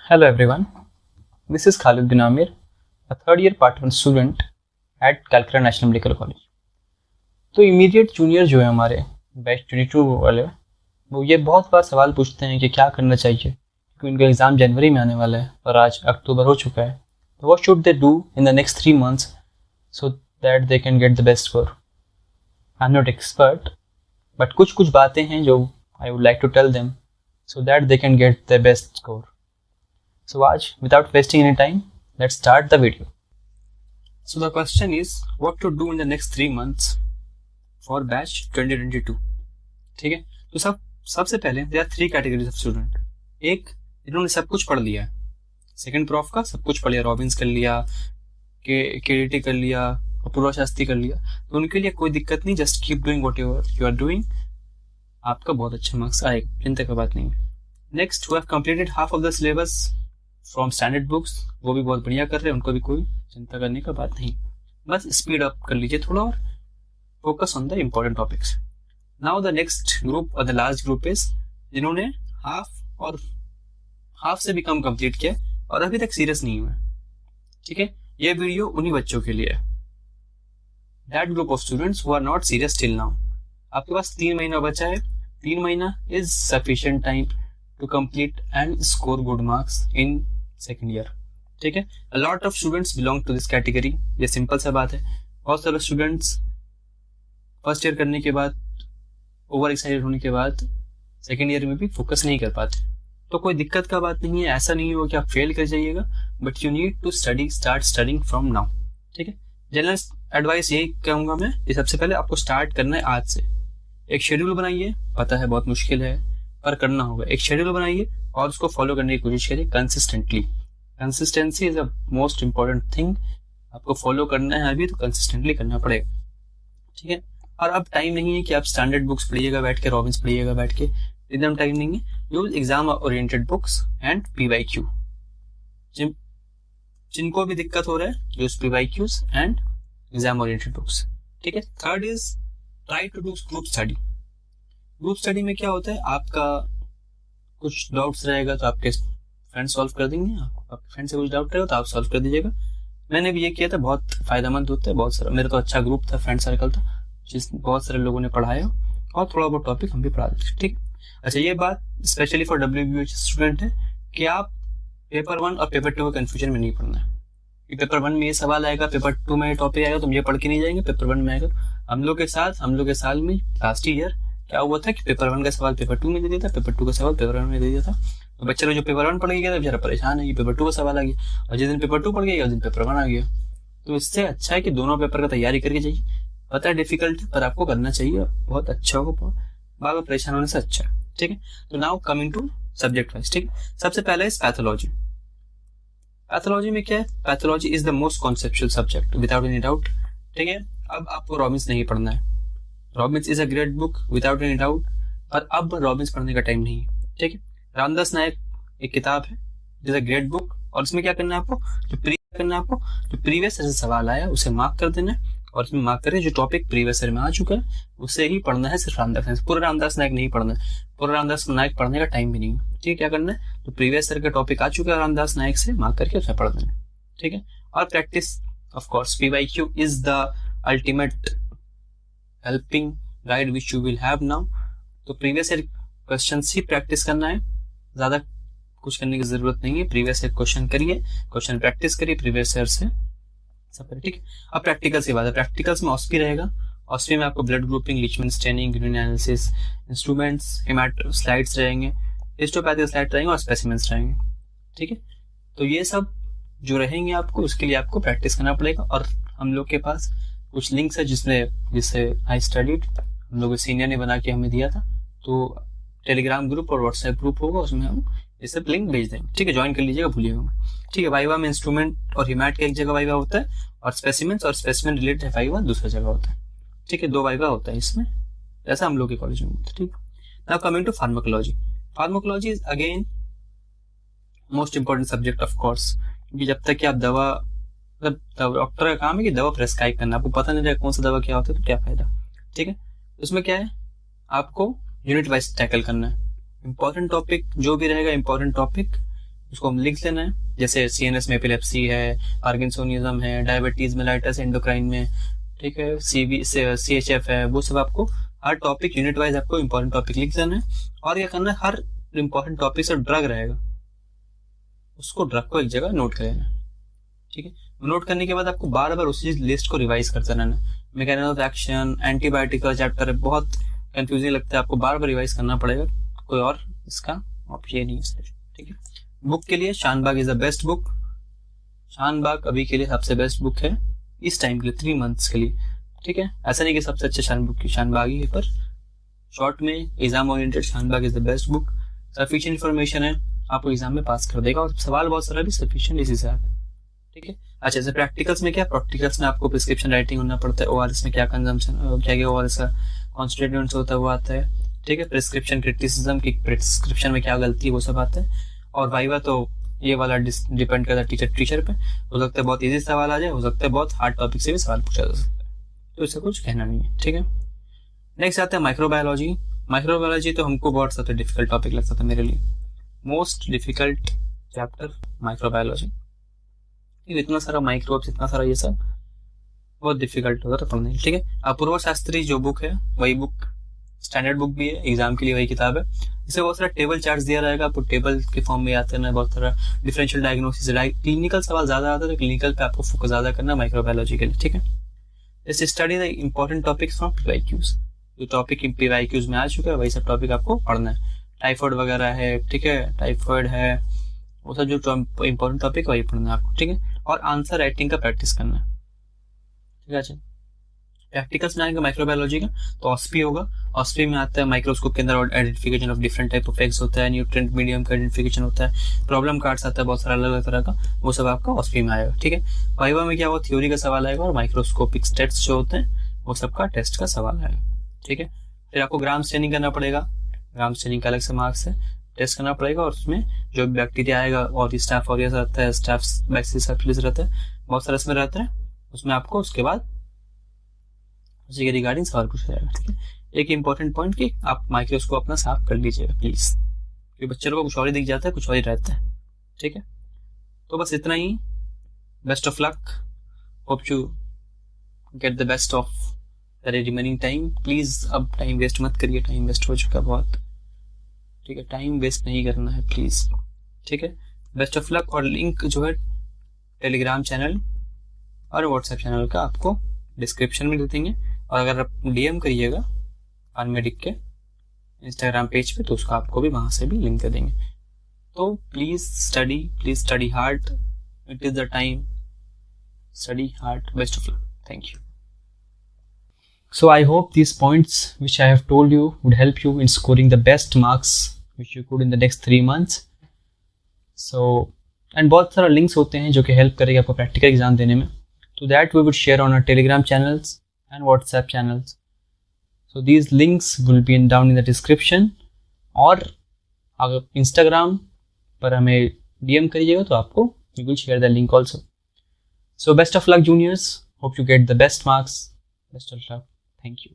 Hello everyone, this is Khalid bin Amir, a third year part-1 student at Calcutta National Medical College. तो immediate junior जो है हमारे batch 22 वाले, वो ये बहुत बार सवाल पूछते हैं कि क्या करना चाहिए क्योंकि उनका एग्ज़ाम जनवरी में आने वाला है और आज अक्टूबर हो चुका है. तो what should they do in the next 3 months so that they can get the best score. I am not expert but कुछ बातें हैं जो I would like to tell them so that they can get the best score. So आज without wasting any time, let's start the video. So the question is what to do in the next 3 months for batch 2022. ठीक है, तो सबसे पहले there are 3 categories of student. एक, इन्होंने सब कुछ पढ़ लिया है, सेकंड प्रॉफ का सब कुछ पढ़ लिया, रॉबिन्स कर लिया, केडीटी कर लिया, अपूर्वा शास्त्री कर लिया, तो उनके लिए कोई दिक्कत नहीं, just keep doing what you are doing, आपका बहुत अच्छा मार्क्स आएगा, चिंता की बात नहीं. Next, who have completed half of the syllabus from standard books, वो भी बहुत बढ़िया कर रहे हैं, उनको भी कोई चिंता करने का बात नहीं, बस स्पीड अप कर लीजिए थोड़ा और focus on the important topics. Now the next group और द लास्ट ग्रुप इज जिन्होंने हाफ से भी कम कंप्लीट किया और अभी तक सीरियस नहीं हुआ. ठीक है, ये वीडियो उन्हीं बच्चों के लिए है. That group of students who are not serious till now. आपके पास 3 महीना बचा है. 3 महीना is sufficient time to complete and score good marks in second year. ठीक है, a lot of students belong to this category. ये सिंपल सा बात है. बहुत सारे स्टूडेंट्स फर्स्ट ईयर करने के बाद, ओवर एक्साइटेड होने के बाद सेकेंड ईयर में भी फोकस नहीं कर पाते. तो कोई दिक्कत का बात नहीं है, ऐसा नहीं हो कि आप फेल कर जाइएगा, but you need to start studying from now. ठीक है, जनरल एडवाइस यही कहूंगा मैं कि सबसे पहले आपको स्टार्ट करना है आज से. एक शेड्यूल बनाइए, पता है बहुत मुश्किल है पर करना होगा. एक शेड्यूल बनाइए और उसको फॉलो करने की कोशिश करिए consistently. Consistency is a most important thing. आपको फॉलो करना है अभी तो कंसिस्टेंटली करना पड़ेगा. ठीक है, और अब टाइम नहीं है कि आप स्टैंडर्ड बुक्स पढ़िएगा बैठ के, रॉबिन्स पढ़िएगा बैठ के, एकदम टाइम नहीं है. Use exam oriented books and PYQ. जिनको भी दिक्कत हो रहा है use PYQs and exam oriented books. ठीक है. Third is try to do group study. Group study में क्या होता है, आपका कुछ डाउट्स रहेगा तो आपके फ्रेंड सॉल्व कर देंगे, आपके फ्रेंड से कुछ डाउट रहेगा तो आप सॉल्व कर दीजिएगा. मैंने भी ये किया था, बहुत फायदेमंद होता है. बहुत सारा मेरा तो अच्छा ग्रुप था, फ्रेंड सर्कल था, जिसमें बहुत सारे लोगों ने पढ़ाया और थोड़ा बहुत टॉपिक हम भी पढ़ा देते. ठीक. अच्छा, ये बात स्पेशली फॉर WBH स्टूडेंट है कि आप पेपर 1 और पेपर 2 के कन्फ्यूजन में नहीं पढ़ना है. पेपर 1 में ये सवाल आएगा, पेपर 2 में टॉपिक आएगा, तुम ये पढ़ के नहीं जाएंगे, पेपर 1 में आएगा. हम लोग के साल में लास्ट ईयर क्या हुआ था कि पेपर 1 का सवाल पेपर 2 में दे दिया था, पेपर 2 का सवाल पेपर 1 में दे दिया था. तो बच्चे लोग जो पेपर 1 पढ़ के गया था बेचारा परेशान है कि पेपर 2 का सवाल आ गया, और जिस दिन पेपर 2 पढ़ के गया उस दिन पेपर 1 आ गया. तो इससे अच्छा है कि दोनों पेपर का तैयारी करके जाइए. पता है डिफिकल्ट है पर आपको करना चाहिए, बहुत अच्छा होगा, बार बार परेशान होने से अच्छा है. ठीक है, तो now coming to subject wise. ठीक है, सबसे पहले इज पैथोलॉजी. पैथोलॉजी में क्या है, pathology is the most conceptual subject without any doubt. ठीक है, अब आपको रॉबिन्स नहीं पढ़ना है. Robins is a great book without any doubt, पर अब रॉबिन्स पढ़ने का टाइम नहीं है. ठीक है, रामदास नायक एक किताब है, इज अ ग्रेट बुक, और इसमें क्या करना है आपको, जो प्रीवियस ईयर से सवाल आया उसे मार्क कर देना है, और इसमें मार्क करें जो टॉपिक प्रीवियस ईयर में आ चुका है उसे ही पढ़ना है. सिर्फ रामदास नायक, पूरा रामदास नायक नहीं पढ़ना है, पूरा रामदास नायक पढ़ने का टाइम भी नहीं है. ठीक, क्या करना है, तो प्रीवियस ईयर का टॉपिक आ चुका है रामदास नायक से मार्क करके उसे पढ़ देना है. ठीक है, और practice of course. PYQ is the ultimate helping guide which you will have now. तो प्रीवियस ईयर क्वेश्चन ही प्रैक्टिस करना है, ज्यादा कुछ करने की जरूरत नहीं है. प्रीवियस ईयर क्वेश्चन करिए, क्वेश्चन प्रैक्टिस करिए प्रीवियस ईयर से सब करिए. ठीक है, अब प्रैक्टिकल्स की बात है. प्रैक्टिकल्स में ऑस्पी रहेगा. ऑस्पी में आपको blood grouping, Leishman staining, urine analysis, instruments, slides रहेंगे, हिस्टोपैथी स्लाइड रहेंगे और स्पेसिमेंस रहेंगे. ठीक है, तो ये सब जो रहेंगे आपको, उसके लिए आपको प्रैक्टिस करना पड़ेगा. और हम लोग के पास कुछ लिंक्स है जिससे आई स्टडीड, हम लोग सीनियर ने बना के हमें दिया था. तो टेलीग्राम ग्रुप और व्हाट्सएप ग्रुप होगा, उसमें हम ये सब लिंक भेज देंगे. ठीक है, ज्वाइन कर लीजिएगा, भूलिएगा. ठीक है, वाइवा में इंस्ट्रूमेंट और हिमैट का एक जगह वाइवा होता है, और स्पेसिमेंस और स्पेसिमेन रिलेटेड वाइवा दूसरा जगह होता है. ठीक है, 2 वाइवा होता है इसमें, ऐसा हम लोग के कॉलेज में होता है. ठीक, now coming to pharmacology. Pharmacology is again most important subject of course, क्योंकि जब तक कि आप दवा, मतलब डॉक्टर का काम है कि दवा प्रेस्क्राइब करना, आपको पता नहीं रहेगा कौन सा दवा क्या होता है तो क्या फायदा. ठीक है, उसमें क्या है, आपको यूनिट वाइज टैकल करना है. इंपॉर्टेंट टॉपिक जो भी रहेगा, इंपॉर्टेंट टॉपिक उसको हम लिख लेना है। जैसे CNS में एपिलेप्सी है, पार्किंसोनिज्म है, डायबिटीज मेलाइटस एंडोक्राइन में, ठीक है, CHF है, वो सब आपको हर टॉपिक यूनिट वाइज आपको इंपॉर्टेंट टॉपिक लिख लेना है। और क्या करना है, हर इंपॉर्टेंट टॉपिक से ड्रग रहेगा, उसको ड्रग को एक जगह नोट कर लेना, ठीक है। नोट करने के बाद आपको बार बार उसी लिस्ट को रिवाइज करते रहना। मैकेनिज्म ऑफ एक्शन, एंटीबायोटिक का चैप्टर है, बहुत कंफ्यूजिंग लगता है, आपको बार बार रिवाइज करना पड़ेगा, कोई और इसका ऑप्शन नहीं है, ठीक है। बुक के लिए Shanbhag is the best book. Shanbhag अभी के लिए सबसे बेस्ट बुक है इस टाइम के लिए, 3 मंथ्स के लिए, ठीक है। ऐसा नहीं कि सबसे अच्छे शानबाग ही है, पर शॉर्ट में exam oriented Shanbhag is the best book. Sufficient information है, आपको एग्जाम में पास कर देगा, और सवाल बहुत सारा भी सफिशिएंट इसी से आता है, ठीक है। अच्छा, जैसे प्रैक्टिकल्स में क्या, प्रैक्टिकल्स में आपको प्रिस्क्रिप्शन राइटिंग होना पड़ता है, ORS में क्या कंजम्पशन, क्या ORS का कॉन्स्टिट्यूएंट्स होता है वो आता है, ठीक है। प्रिस्क्रिप्शन क्रिटिसिज्म की प्रिस्क्रिप्शन में क्या गलती है वो सब आता है। और वाइवा तो ये वाला डिपेंड करता है टीचर पे, हो सकता है बहुत इजी सवाल आ जाए, हो सकता है बहुत हार्ड टॉपिक से भी सवाल पूछा जा सकता है, तो इससे कुछ कहना नहीं है, ठीक है। नेक्स्ट आता है माइक्रोबायोलॉजी। माइक्रोबायोलॉजी तो हमको बहुत सबसे डिफिकल्ट टॉपिक लगता था मेरे लिए, मोस्ट डिफिकल्ट चैप्टर माइक्रोबायोलॉजी। इतना सारा माइक्रोब्स, इतना सारा ये सब बहुत डिफिकल्ट होता था पढ़ने, ठीक है। अपूर्व शास्त्री जो बुक है वही बुक स्टैंडर्ड बुक भी है, एग्जाम के लिए वही किताब है। इसमें बहुत सारा टेबल चार्ट्स दिया रहेगा, आपको टेबल के फॉर्म में आते हैं, बहुत सारा डिफरेंशियल डायग्नोसिस, क्लिनिकल सवाल ज्यादा आता है, तो क्लिनिकल पे आपको फोकस ज्यादा करना माइक्रोबायोलॉजी के लिए, ठीक है। जैसे study the important topics from PYQs, जो टॉपिक PYQs में आ चुका है वही सब टॉपिक आपको पढ़ना है। टाइफाइड वगैरह है, ठीक है, टाइफाइड है, वो सब जो इंपॉर्टेंट टॉपिक वही पढ़ना है आपको, ठीक है। और आंसर राइटिंग का प्रैक्टिस करना है, ठीक है। अच्छा, प्रैक्टिकल्स में आएगा माइक्रोबायोलॉजी का तो ऑस्पी होगा। ऑस्पी में आता है माइक्रोस्कोप के अंदर identification of different type of eggs होता है, न्यूट्रिएंट मीडियम का आइडेंटिफिकेशन होता है, प्रॉब्लम कार्ड्स आता है बहुत सारा अलग अलग तरह का, वो सब आपका ऑस्पी में आएगा, ठीक है। वाइवा में क्या होगा, थ्योरी का सवाल आएगा, और माइक्रोस्कोपिक टेस्ट जो होते हैं वो सबका टेस्ट का सवाल आएगा, ठीक है। फिर आपको ग्राम स्टेनिंग करना पड़ेगा, ग्राम स्टेनिंग का अलग से मार्क्स है, टेस्ट करना पड़ेगा, और उसमें जो बैक्टीरिया आएगा और स्टाफ ऑरियस रहता है, स्टाफ बैक्टीरिया रहता है, बहुत सारा इसमें रहता है, उसमें आपको उसके बाद उसी के रिगार्डिंग सवाल पूछा जाएगा, ठीक है। एक इंपॉर्टेंट पॉइंट कि आप माइक्रोस्कोप अपना साफ कर लीजिएगा प्लीज, क्योंकि बच्चे को कुछ और ही दिख जाता है, कुछ और ही रहता है, ठीक है। तो बस इतना ही, best of luck, hope you get the best of the remaining time. Please अब टाइम वेस्ट मत करिए, टाइम वेस्ट हो चुका बहुत, ठीक है, टाइम वेस्ट नहीं करना है प्लीज, ठीक है। Best of luck. और लिंक जो है टेलीग्राम चैनल और व्हाट्सएप चैनल का आपको डिस्क्रिप्शन में दे देंगे, और अगर आप DM करिएगा आनमेडिक के इंस्टाग्राम पेज पे तो उसका आपको भी वहाँ से भी लिंक दे देंगे। तो please study hard, it is the time, study hard, best of luck, thank you. So I hope these points which I have told you would help you in scoring the best marks which you could in the next 3 months. So and बहुत सारा links होते हैं जो कि help करेगा आपको practical exam देने में, so that we would share on our Telegram channels and WhatsApp channels. So these links will be down in the description, और अगर Instagram पर हमें DM करिएगा तो आपको we will share the link also. So best of luck juniors, hope you get the best marks, best of luck, thank you.